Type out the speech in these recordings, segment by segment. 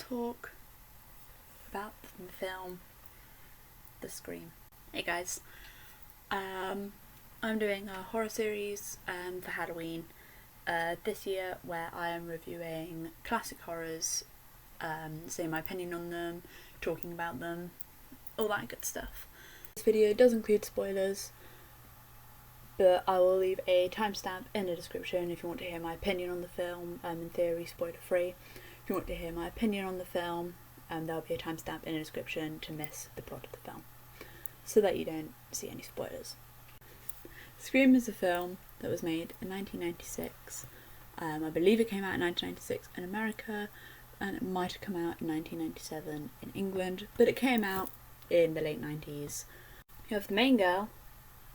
talk about the film The Scream. Hey guys, I'm doing a horror series for Halloween this year where I am reviewing classic horrors, saying my opinion on them, talking about them, all that good stuff. This video does include spoilers, but I will leave a timestamp in the description if you want to hear my opinion on the film, in theory spoiler free. If you want to hear my opinion on the film, there'll be a timestamp in the description to miss the plot of the film, so that you don't see any spoilers. Scream is a film that was made in 1996. I believe it came out in 1996 in America, and it might have come out in 1997 in England, but it came out in the late 90s. You have the main girl,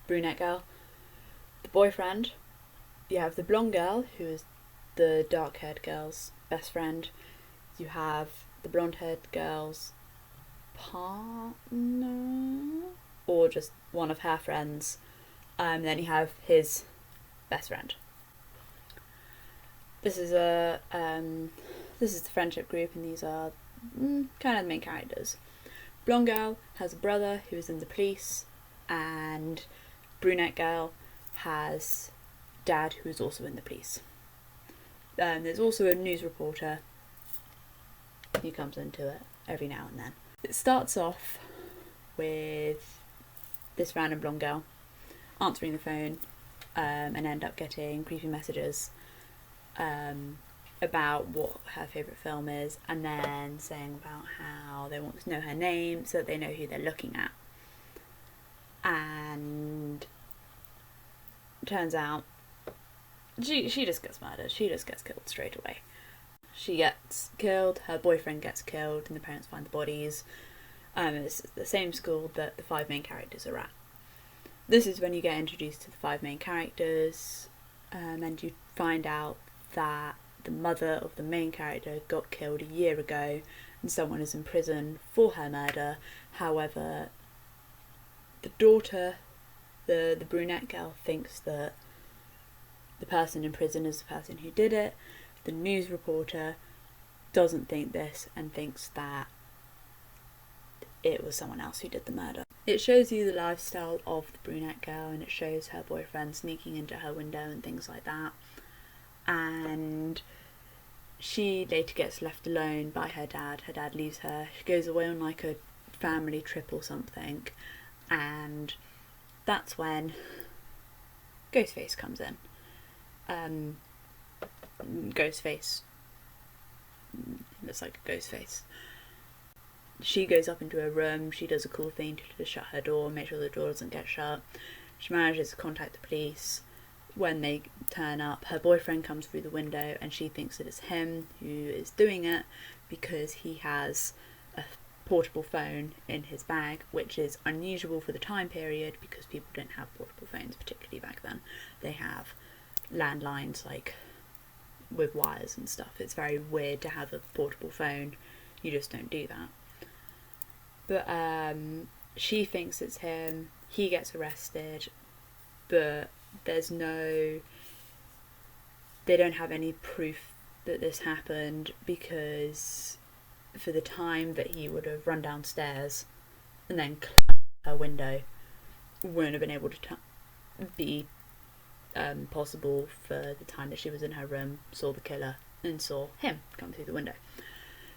brunette girl, the boyfriend, you have the blonde girl, who is the dark-haired girl's best friend, you have the blonde-haired girl's partner, or just one of her friends, then you have his best friend. This is the friendship group, and these are kind of the main characters. Blonde girl has a brother who is in the police, and brunette girl has dad who is also in the police. There's also a news reporter who comes into it every now and then. It starts off with this random blonde girl answering the phone and end up getting creepy messages about what her favourite film is, and then saying about how they want to know her name so that they know who they're looking at. And turns out she just gets murdered. She just gets killed straight away. She gets killed, her boyfriend gets killed, and the parents find the bodies. It's the same school that the 5 main characters are at. This is when you get introduced to the 5 main characters, and you find out that the mother of the main character got killed a year ago and someone is in prison for her murder. However, the daughter, the brunette girl, thinks that the person in prison is the person who did it. The news reporter doesn't think this and thinks that it was someone else who did the murder. It shows you the lifestyle of the brunette girl, and it shows her boyfriend sneaking into her window and things like that. And she later gets left alone by her dad. Her dad leaves her. She goes away on like a family trip or something, and that's when Ghostface comes in. Ghostface looks like a ghost face. She goes up into her room. She does a cool thing to shut her door, make sure the door doesn't get shut. She manages to contact the police. When they turn up, her boyfriend comes through the window, and she thinks that it's him who is doing it because he has a portable phone in his bag, which is unusual for the time period because people didn't have portable phones, particularly back then. They have landlines, like with wires and stuff. It's very weird to have a portable phone. You just don't do that. But she thinks it's him. He gets arrested, but they don't have any proof that this happened, because for the time that he would have run downstairs and then climbed her window wouldn't have been able to be possible for the time that she was in her room, saw the killer and saw him come through the window.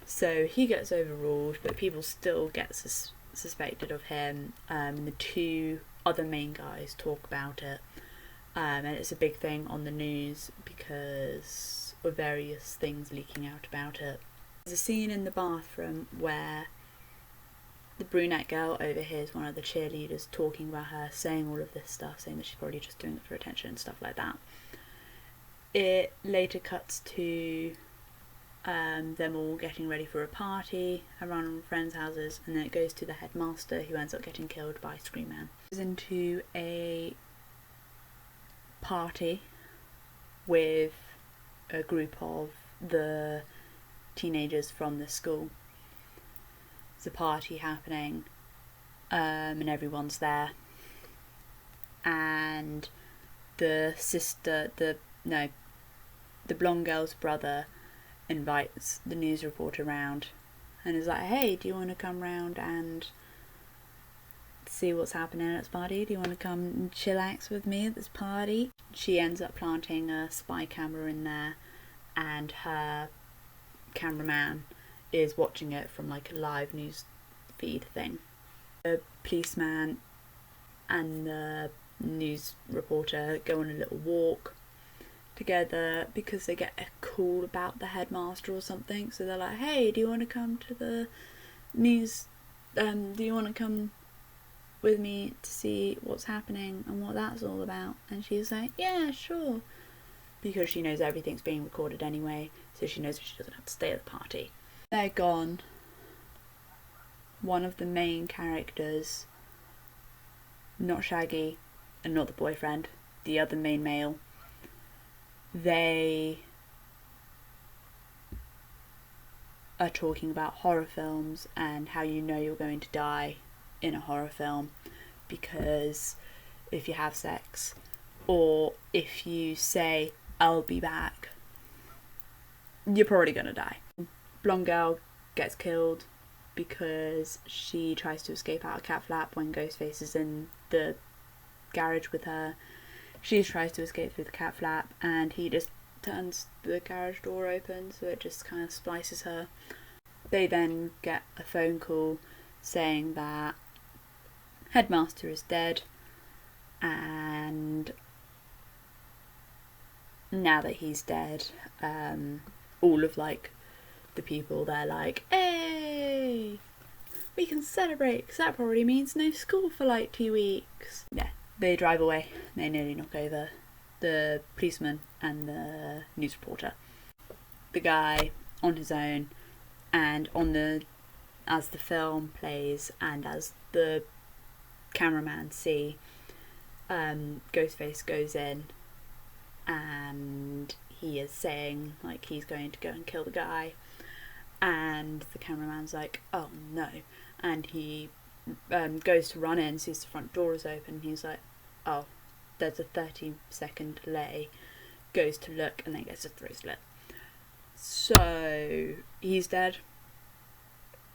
So he gets overruled, but people still get suspected of him, and the 2 other main guys talk about it, and it's a big thing on the news because of various things leaking out about it. There's a scene in the bathroom where the brunette girl overhears one of the cheerleaders talking about her, saying all of this stuff, saying that she's probably just doing it for attention and stuff like that. It later cuts to them all getting ready for a party around friends' houses, and then it goes to the headmaster, who ends up getting killed by Scream Man. Goes into a party with a group of the teenagers from the school. There's a party happening, and everyone's there, and the blonde girl's brother invites the news reporter round and is like, hey, do you want to come round and see what's happening at this party? Do you want to come and chillax with me at this party? She ends up planting a spy camera in there, and her cameraman is watching it from like a live news feed thing. The policeman and the news reporter go on a little walk together because they get a call about the headmaster or something. So they're like, hey, do you want to come to the news? Do you want to come with me to see what's happening and what that's all about? And she's like, yeah, sure. Because she knows everything's being recorded anyway, so she knows she doesn't have to stay at the party. They're gone. One of the main characters, not Shaggy and not the boyfriend, the other main male, they are talking about horror films and how you know you're going to die in a horror film, because if you have sex or if you say I'll be back, you're probably gonna die. Blonde girl gets killed because she tries to escape out of cat flap when Ghostface is in the garage with her. She tries to escape through the cat flap and he just turns the garage door open, so it just kind of splices her. They then get a phone call saying that Headmaster is dead, and now that he's dead, all of like the people, they're like, hey, we can celebrate, because that probably means no school for like 2 weeks. Yeah, they drive away. They nearly knock over the policeman and the news reporter. The guy on his own, and as the film plays and as the cameraman see, Ghostface goes in and he is saying like he's going to go and kill the guy, and the cameraman's like, oh no, and he goes to run in, sees the front door is open, he's like, oh, there's a 30-second delay, goes to look and then gets his throat slit. So he's dead.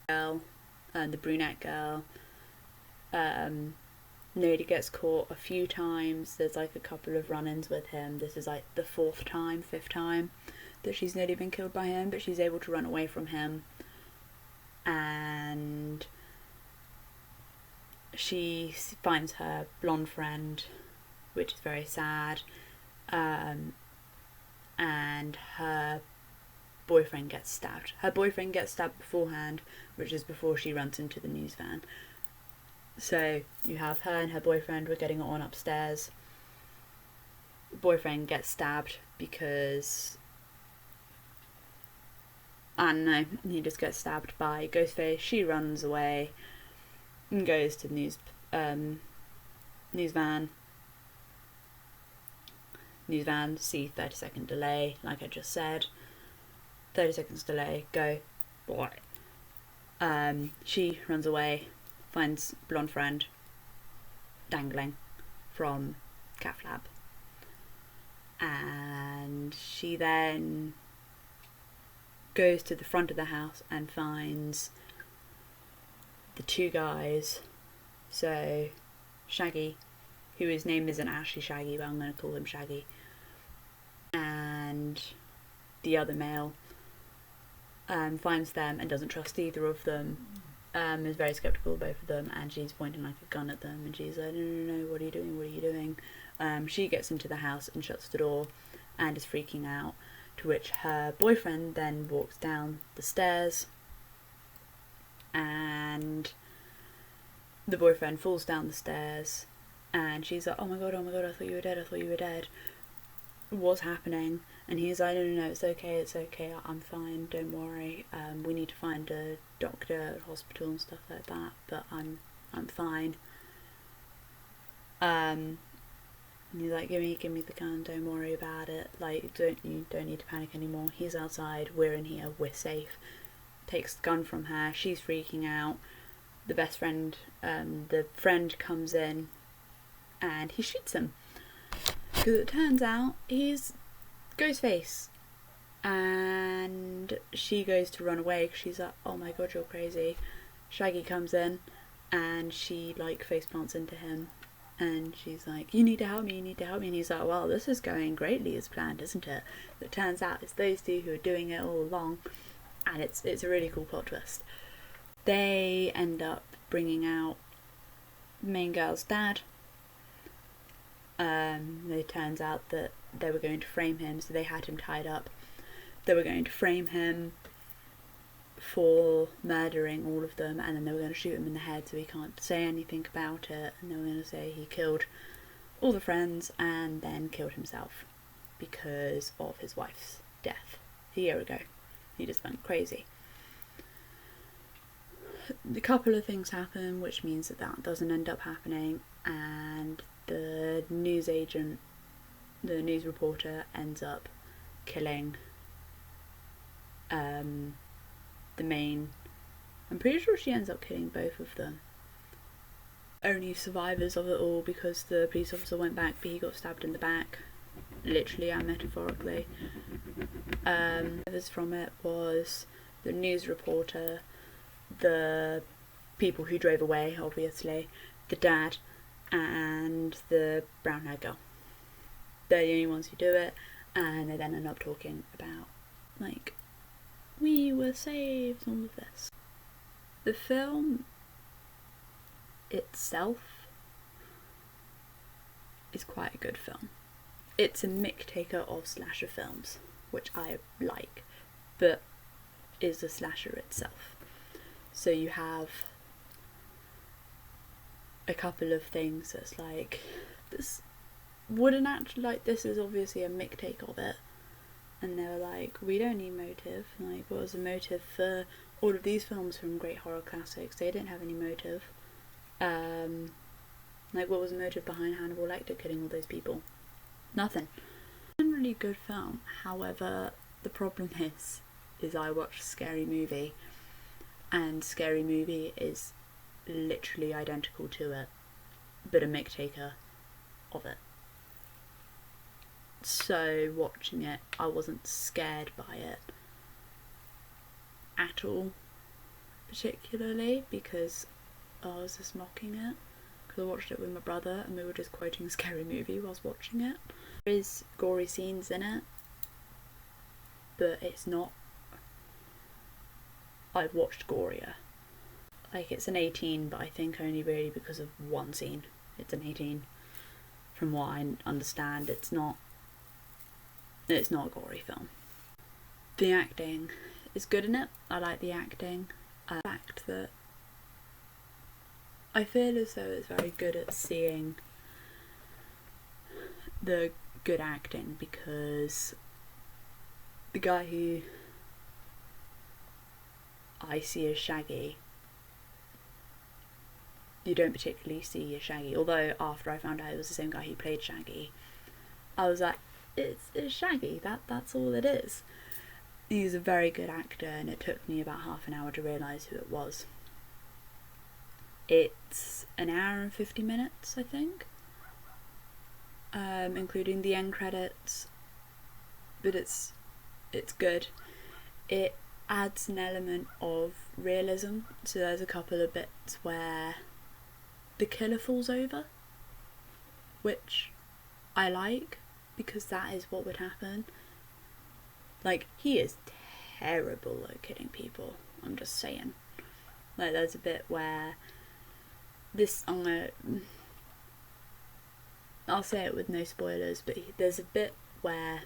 The brunette girl nearly gets caught a few times. There's like a couple of run-ins with him. This is like the 5th time that she's nearly been killed by him, but she's able to run away from him, and she finds her blonde friend, which is very sad, and her boyfriend gets stabbed. Her boyfriend gets stabbed beforehand, which is before she runs into the news van. So you have her and her boyfriend were getting it on upstairs. Boyfriend gets stabbed because, I don't know, he just gets stabbed by Ghostface. She runs away and goes to the news van. News van, see 30-second delay, like I just said. 30 seconds delay, go. Boy. She runs away, finds blonde friend dangling from cat flap, and she then goes to the front of the house and finds the 2 guys. So Shaggy, who his name isn't actually Shaggy, but I'm going to call him Shaggy, and the other male, finds them and doesn't trust either of them, is very sceptical of both of them, and she's pointing like a gun at them, and she's like, no, what are you doing? She gets into the house and shuts the door and is freaking out, to which her boyfriend then walks down the stairs, and the boyfriend falls down the stairs, and she's like, oh my god, I thought you were dead, what's happening? And he's like, no, it's okay, I'm fine, don't worry, we need to find a doctor, a hospital and stuff like that, but I'm fine. And he's like, give me the gun, don't worry about it, like, you don't need to panic anymore, he's outside, we're in here, we're safe. Takes the gun from her, she's freaking out. The best friend, the friend comes in and he shoots him, because it turns out he's Ghostface. and she goes to run away because she's like, oh my god, you're crazy. Shaggy comes in and she like face plants into him, and she's like, you need to help me, you need to help me. And he's like, well, this is going greatly as planned, isn't it? But it turns out it's those two who are doing it all along, and it's a really cool plot twist. They end up bringing out the main girl's dad. It turns out that they were going to frame him, so they had him tied up. They were going to frame him for murdering all of them, and then they were going to shoot him in the head so he can't say anything about it, and they were going to say he killed all the friends and then killed himself because of his wife's death a year ago. He just went crazy. A couple of things happen which means that doesn't end up happening, and the news reporter ends up killing the main. I'm pretty sure she ends up killing both of them. Only survivors of it all because the police officer went back, but he got stabbed in the back, literally and metaphorically. Others from it was the news reporter, the people who drove away, obviously, the dad, and the brown-haired girl. They're the only ones who do it, and they then end up talking about, like, we were saved, all of this. The film itself is quite a good film. It's a mick taker of slasher films, which I like, but is a slasher itself. So you have a couple of things that's like, this wouldn't actually, like, this is obviously a mick take of it. And they were like, we don't need motive. Like, what was the motive for all of these films from great horror classics? They didn't have any motive. Like, what was the motive behind Hannibal Lecter killing all those people? Nothing. Generally good film. However, the problem is I watched Scary Movie, and Scary Movie is literally identical to it, but a mick taker of it. So watching it, I wasn't scared by it at all, particularly because I was just mocking it, because I watched it with my brother and we were just quoting Scary Movie whilst watching it. There is gory scenes in it, but it's not, I've watched gorier. Like, it's an 18, but I think only really because of one scene it's an 18. From what I understand, it's not a gory film. The acting is good in it. I like the acting. The fact that I feel as though it's very good at seeing the good acting, because the guy who I see as Shaggy, you don't particularly see as Shaggy, although after I found out it was the same guy who played Shaggy, I was like, it's Shaggy, that's all it is. He's a very good actor, and it took me about half an hour to realise who it was. It's an hour and 50 minutes, I think, including the end credits, but it's good. It adds an element of realism, so there's a couple of bits where the killer falls over, which I like, because that is what would happen. Like, he is terrible at killing people, I'm just saying. Like, there's a bit where I'll say it with no spoilers, but there's a bit where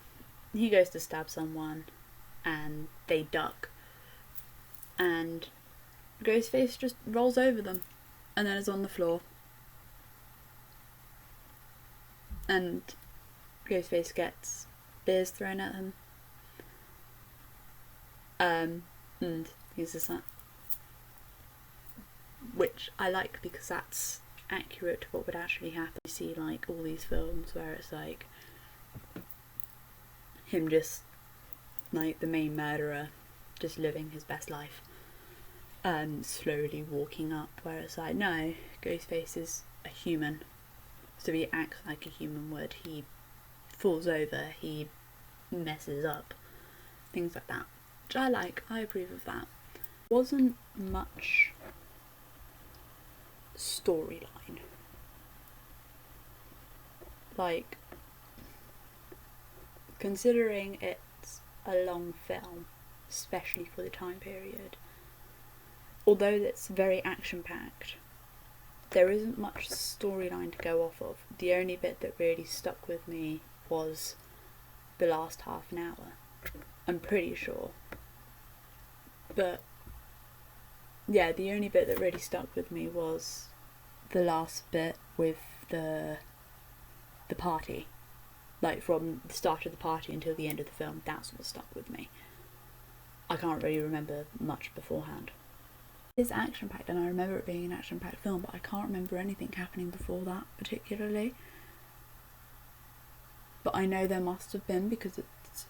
he goes to stab someone and they duck, and Ghostface just rolls over them and then is on the floor, and Ghostface gets beers thrown at him, and he's just like, which I like because that's accurate to what would actually happen. You see, like, all these films where it's like him just, like, the main murderer just living his best life, slowly walking up, where it's like, no, Ghostface is a human, so he acts like a human would. He falls over, he messes up, things like that, which I like. I approve of that. Wasn't much storyline. Like, considering it's a long film, especially for the time period, although it's very action-packed, there isn't much storyline to go off of. The only bit that really stuck with me was the last half an hour, I'm pretty sure. But yeah, the only bit that really stuck with me was the last bit with the party. Like, from the start of the party until the end of the film, that's what stuck with me. I can't really remember much beforehand. It's action-packed, and I remember it being an action-packed film, but I can't remember anything happening before that particularly. But I know there must have been, because it's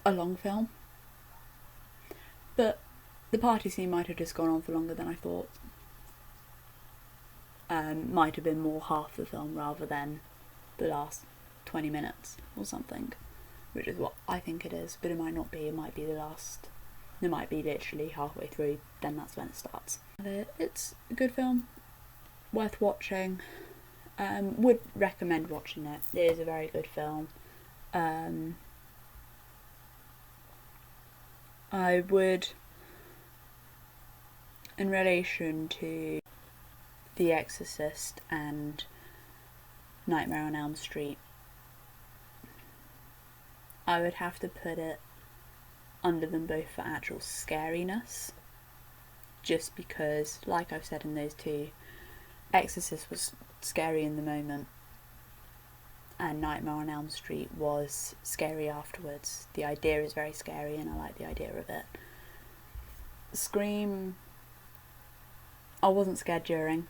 a long film. But the party scene might have just gone on for longer than I thought. Might have been more half the film rather than the last 20 minutes or something, which is what I think it is, but it might not be. It might be it might be literally halfway through, then that's when it starts. It's a good film, worth watching. Would recommend watching it. It is a very good film. I would, in relation to The Exorcist and Nightmare on Elm Street, I would have to put it under them both for actual scariness, just because, like I've said in those two, Exorcist was scary in the moment and Nightmare on Elm Street was scary afterwards. The idea is very scary and I like the idea of it. Scream, I wasn't scared during,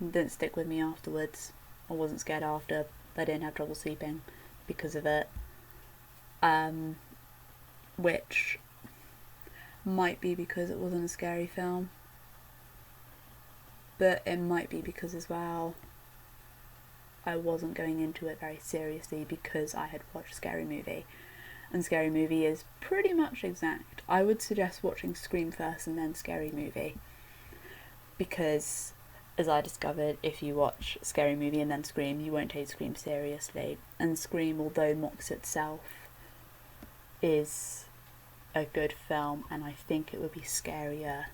it didn't stick with me afterwards. I wasn't scared after, I didn't have trouble sleeping because of it. Which might be because it wasn't a scary film, but it might be because as well I wasn't going into it very seriously because I had watched Scary Movie, and Scary Movie is pretty much exact. I would suggest watching Scream first and then Scary Movie, because as I discovered, if you watch Scary Movie and then Scream, you won't take Scream seriously, and Scream, although mocks itself, is a good film, and I think it would be scarier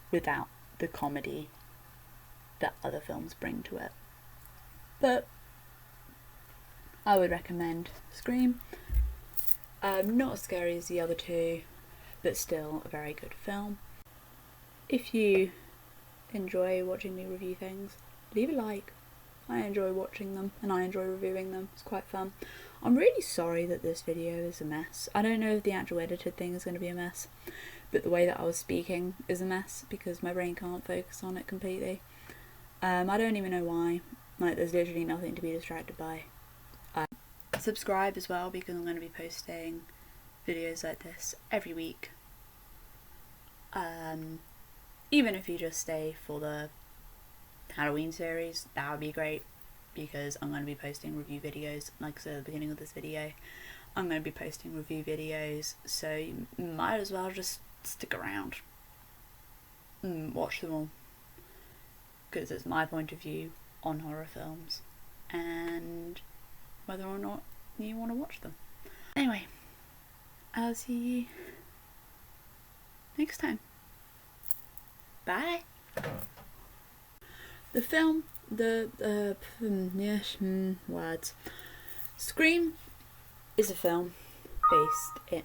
without the comedy that other films bring to it. But I would recommend Scream. Not as scary as the other two, but still a very good film. If you enjoy watching me review things, leave a like. I enjoy watching them and I enjoy reviewing them. It's quite fun. I'm really sorry that this video is a mess. I don't know if the actual edited thing is going to be a mess, but the way that I was speaking is a mess because my brain can't focus on it completely. I don't even know why. Like, there's literally nothing to be distracted by. Subscribe as well, because I'm going to be posting videos like this every week. Even if you just stay for the Halloween series, that would be great, because I'm going to be posting review videos. Like I said at the beginning of this video, I'm going to be posting review videos, so you might as well just stick around and watch them all, because it's my point of view on horror films and whether or not you want to watch them. Anyway, I'll see you next time. Bye. The film, words. Scream is a film based in